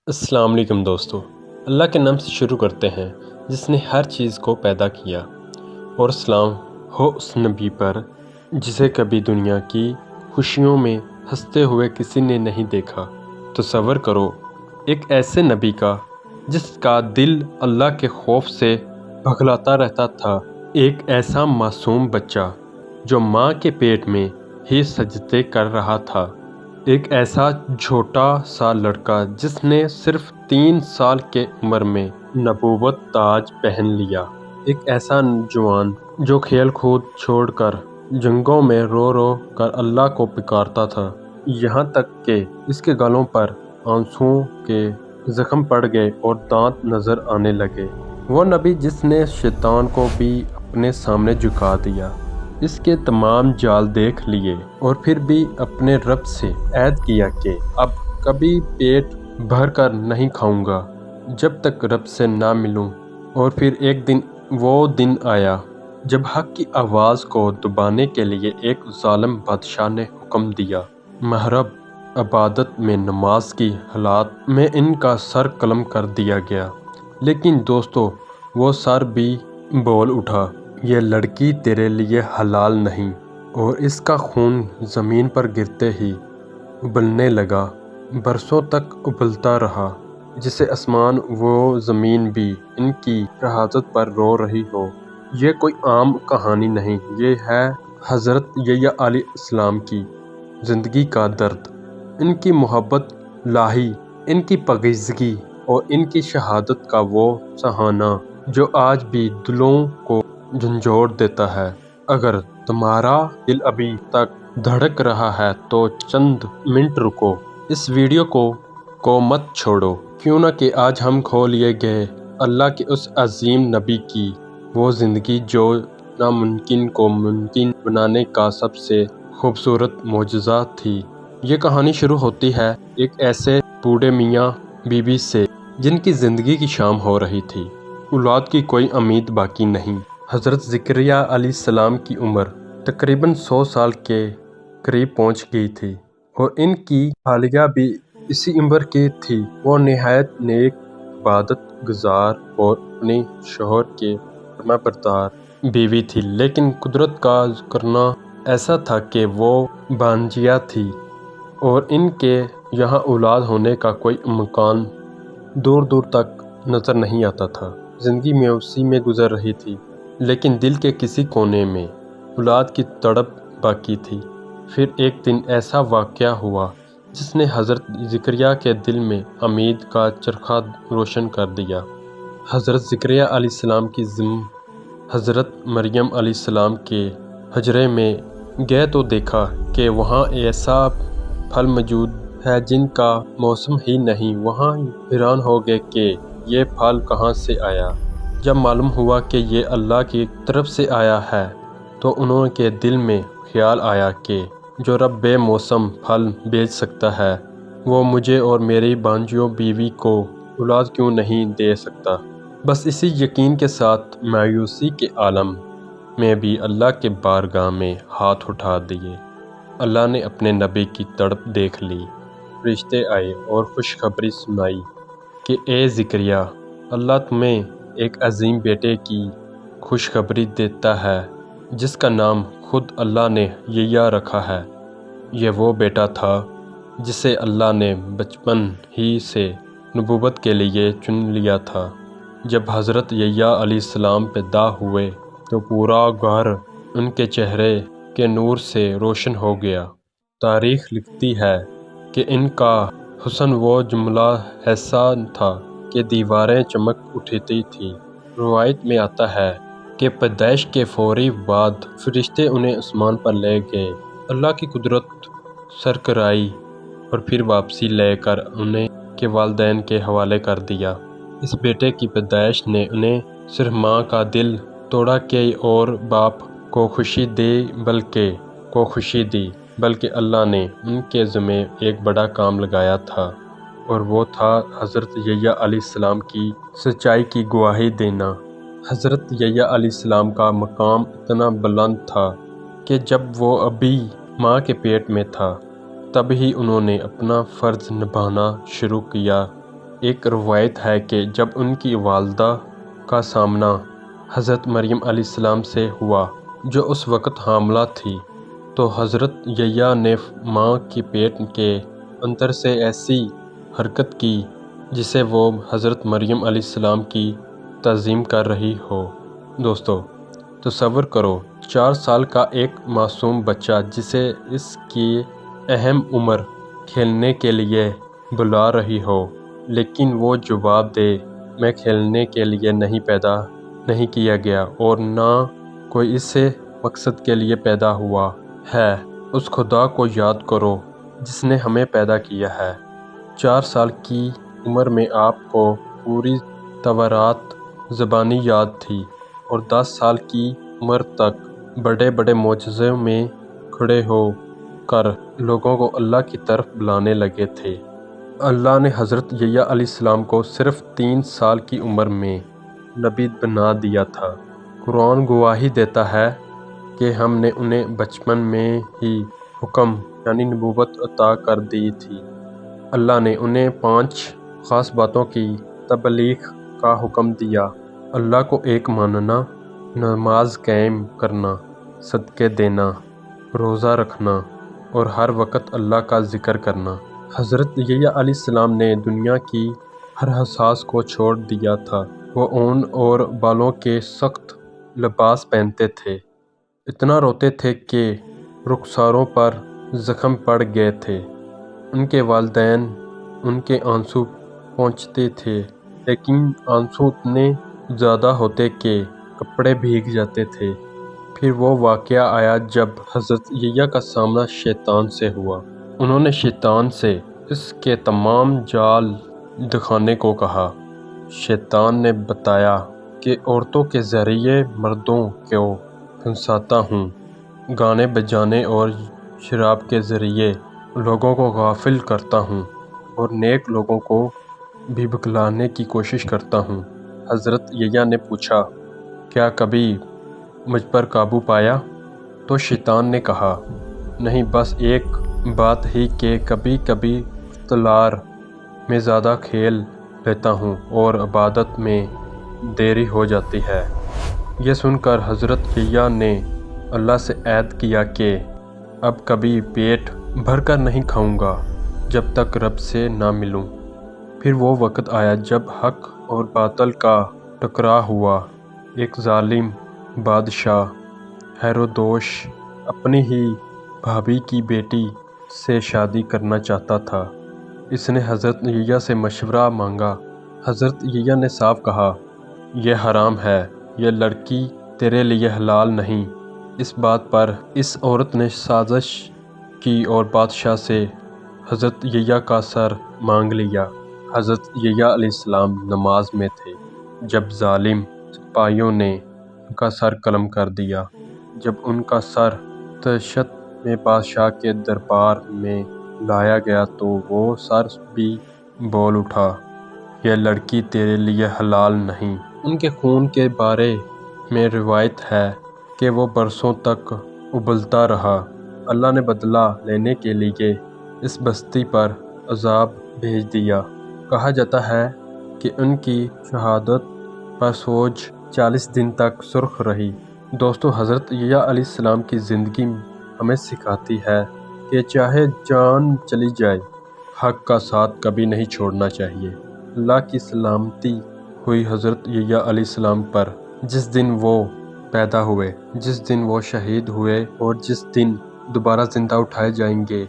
السلام علیکم دوستو، اللہ کے نام سے شروع کرتے ہیں جس نے ہر چیز کو پیدا کیا، اور سلام ہو اس نبی پر جسے کبھی دنیا کی خوشیوں میں ہنستے ہوئے کسی نے نہیں دیکھا۔ تصور کرو ایک ایسے نبی کا جس کا دل اللہ کے خوف سے پگھلاتا رہتا تھا، ایک ایسا معصوم بچہ جو ماں کے پیٹ میں ہی سجدے کر رہا تھا، ایک ایسا چھوٹا سا لڑکا جس نے صرف 3 سال کے عمر میں نبوت تاج پہن لیا، ایک ایسا جوان جو کھیل کود چھوڑ کر جنگوں میں رو رو کر اللہ کو پکارتا تھا، یہاں تک کہ اس کے گالوں پر آنسوؤں کے زخم پڑ گئے اور دانت نظر آنے لگے۔ وہ نبی جس نے شیطان کو بھی اپنے سامنے جھکا دیا، اس کے تمام جال دیکھ لیے، اور پھر بھی اپنے رب سے عہد کیا کہ اب کبھی پیٹ بھر کر نہیں کھاؤں گا جب تک رب سے نہ ملوں۔ اور پھر ایک دن وہ دن آیا جب حق کی آواز کو دبانے کے لیے ایک ظالم بادشاہ نے حکم دیا۔ محراب عبادت میں نماز کی حالت میں ان کا سر قلم کر دیا گیا، لیکن دوستو وہ سر بھی بول اٹھا، یہ لڑکی تیرے لیے حلال نہیں، اور اس کا خون زمین پر گرتے ہی ابلنے لگا، برسوں تک ابلتا رہا، جسے آسمان و زمین بھی ان کی شہادت پر رو رہی ہو۔ یہ کوئی عام کہانی نہیں، یہ ہے حضرت یحییٰ علیہ السلام کی زندگی کا درد، ان کی محبت الہی، ان کی پاکیزگی اور ان کی شہادت کا وہ سہانا جو آج بھی دلوں کو جھنجھوڑ دیتا ہے۔ اگر تمہارا دل ابھی تک دھڑک رہا ہے تو چند منٹ رکو، اس ویڈیو کو مت چھوڑو، کیوں نہ کہ آج ہم کھو لیے گئے اللہ کے اس عظیم نبی کی وہ زندگی جو ناممکن کو ممکن بنانے کا سب سے خوبصورت معجزہ تھی۔ یہ کہانی شروع ہوتی ہے ایک ایسے بوڑھے میاں بی بی سے جن کی زندگی کی شام ہو رہی تھی، اولاد کی کوئی امید باقی نہیں۔ حضرت زکریا علیہ السلام کی عمر تقریباً 100 سال کے قریب پہنچ گئی تھی، اور ان کی حالیہ بھی اسی عمر کی تھی۔ وہ نہایت نیک، عبادت گزار اور اپنے شوہر کے فرما بردار بیوی تھی، لیکن قدرت کا کرنا ایسا تھا کہ وہ بانجھیا تھی، اور ان کے یہاں اولاد ہونے کا کوئی امکان دور دور تک نظر نہیں آتا تھا۔ زندگی مایوسی میں گزر رہی تھی، لیکن دل کے کسی کونے میں اولاد کی تڑپ باقی تھی۔ پھر ایک دن ایسا واقعہ ہوا جس نے حضرت زکریا کے دل میں امید کا چرخہ روشن کر دیا۔ حضرت زکریا علیہ السلام کی ضم حضرت مریم علیہ السلام کے حجرے میں گئے تو دیکھا کہ وہاں ایسا پھل موجود ہے جن کا موسم ہی نہیں۔ وہاں حیران ہو گئے کہ یہ پھل کہاں سے آیا۔ جب معلوم ہوا کہ یہ اللہ کی طرف سے آیا ہے تو انہوں کے دل میں خیال آیا کہ جو رب بے موسم پھل بھیج سکتا ہے وہ مجھے اور میری بانجھیوں بیوی کو اولاد کیوں نہیں دے سکتا۔ بس اسی یقین کے ساتھ مایوسی کے عالم میں بھی اللہ کے بارگاہ میں ہاتھ اٹھا دیے۔ اللہ نے اپنے نبی کی تڑپ دیکھ لی، فرشتے آئے اور خوشخبری سنائی کہ اے زکریا، اللہ تمہیں ایک عظیم بیٹے کی خوشخبری دیتا ہے جس کا نام خود اللہ نے یحییٰ رکھا ہے۔ یہ وہ بیٹا تھا جسے اللہ نے بچپن ہی سے نبوت کے لیے چن لیا تھا۔ جب حضرت یحییٰ علیہ السلام پیدا ہوئے تو پورا گھر ان کے چہرے کے نور سے روشن ہو گیا۔ تاریخ لکھتی ہے کہ ان کا حسن و جمال ایسا تھا کہ دیواریں چمک اٹھتی تھیں۔ روایت میں آتا ہے کہ پیدائش کے فوری بعد فرشتے انہیں آسمان پر لے گئے، اللہ کی قدرت سرکرائی، اور پھر واپسی لے کر انہیں کے والدین کے حوالے کر دیا۔ اس بیٹے کی پیدائش نے انہیں صرف ماں کا دل توڑا کہ اور باپ کو خوشی دی، بلکہ اللہ نے ان کے ذمے ایک بڑا کام لگایا تھا، اور وہ تھا حضرت یحییٰ علیہ السلام کی سچائی کی گواہی دینا۔ حضرت یحییٰ علیہ السلام کا مقام اتنا بلند تھا کہ جب وہ ابھی ماں کے پیٹ میں تھا تب ہی انہوں نے اپنا فرض نبھانا شروع کیا ایک روایت ہے کہ جب ان کی والدہ کا سامنا حضرت مریم علیہ السلام سے ہوا جو اس وقت حاملہ تھی، تو حضرت یحییٰ نے ماں کے پیٹ کے اندر سے ایسی حرکت کی جسے وہ حضرت مریم علیہ السلام کی تعظیم کر رہی ہو۔ دوستو تصور کرو 4 سال کا ایک معصوم بچہ جسے اس کی اہم عمر کھیلنے کے لیے بلا رہی ہو، لیکن وہ جواب دے میں کھیلنے کے لیے پیدا نہیں کیا گیا اور نہ کوئی اس مقصد کے لیے پیدا ہوا ہے۔ اس خدا کو یاد کرو جس نے ہمیں پیدا کیا ہے۔ 4 سال کی عمر میں آپ کو پوری تورات زبانی یاد تھی اور 10 سال کی عمر تک بڑے بڑے معجزوں میں کھڑے ہو کر لوگوں کو اللہ کی طرف بلانے لگے تھے۔ اللہ نے حضرت یحییٰ علیہ السلام کو صرف 3 سال کی عمر میں نبی بنا دیا تھا۔ قرآن گواہی دیتا ہے کہ ہم نے انہیں بچپن میں ہی حکم یعنی نبوت عطا کر دی تھی۔ اللہ نے انہیں 5 خاص باتوں کی تبلیغ کا حکم دیا: اللہ کو ایک ماننا، نماز قائم کرنا، صدقے دینا، روزہ رکھنا اور ہر وقت اللہ کا ذکر کرنا۔ حضرت یحییٰ علیہ السلام نے دنیا کی ہر حساس کو چھوڑ دیا تھا۔ وہ اون اور بالوں کے سخت لباس پہنتے تھے، اتنا روتے تھے کہ رخساروں پر زخم پڑ گئے تھے۔ ان کے والدین ان کے آنسو پوچھتے تھے، لیکن آنسو اتنے زیادہ ہوتے کہ کپڑے بھیگ جاتے تھے۔ پھر وہ واقعہ آیا جب حضرت یحییٰ کا سامنا شیطان سے ہوا۔ انہوں نے شیطان سے اس کے تمام جال دکھانے کو کہا۔ شیطان نے بتایا کہ عورتوں کے ذریعے مردوں کو پھنساتا ہوں، گانے بجانے اور شراب کے ذریعے لوگوں کو غافل کرتا ہوں اور نیک لوگوں کو بھی بھٹکانے کی کوشش کرتا ہوں۔ حضرت یحییٰ نے پوچھا، کیا کبھی مجھ پر قابو پایا؟ تو شیطان نے کہا، نہیں، بس ایک بات ہی کہ کبھی کبھی تلوار میں زیادہ کھیل لیتا ہوں اور عبادت میں دیری ہو جاتی ہے۔ یہ سن کر حضرت یحییٰ نے اللہ سے عہد کیا کہ اب کبھی پیٹ بھر کر نہیں کھاؤں گا جب تک رب سے نہ ملوں۔ پھر وہ وقت آیا جب حق اور باطل کا ٹکراؤ ہوا۔ ایک ظالم بادشاہ ہیرودوش اپنی ہی بھابھی کی بیٹی سے شادی کرنا چاہتا تھا۔ اس نے حضرت یحییٰ سے مشورہ مانگا۔ حضرت یحییٰ نے صاف کہا، یہ حرام ہے، یہ لڑکی تیرے لیے حلال نہیں۔ اس بات پر اس عورت نے سازش کی اور بادشاہ سے حضرت یحییٰ کا سر مانگ لیا۔ حضرت یحییٰ علیہ السلام نماز میں تھے جب ظالم سپاہیوں نے ان کا سر قلم کر دیا۔ جب ان کا سر دہشت میں بادشاہ کے دربار میں لایا گیا تو وہ سر بھی بول اٹھا، یہ لڑکی تیرے لیے حلال نہیں۔ ان کے خون کے بارے میں روایت ہے کہ وہ برسوں تک ابلتا رہا۔ اللہ نے بدلہ لینے کے لیے اس بستی پر عذاب بھیج دیا۔ کہا جاتا ہے کہ ان کی شہادت پر سوج 40 دن تک سرخ رہی۔ دوستو حضرت یحییٰ علیہ السلام کی زندگی ہمیں سکھاتی ہے کہ چاہے جان چلی جائے، حق کا ساتھ کبھی نہیں چھوڑنا چاہیے۔ اللہ کی سلامتی ہوئی حضرت یحییٰ علیہ السلام پر جس دن وہ پیدا ہوئے، جس دن وہ شہید ہوئے اور جس دن دوبارہ زندہ اٹھائے جائیں گے۔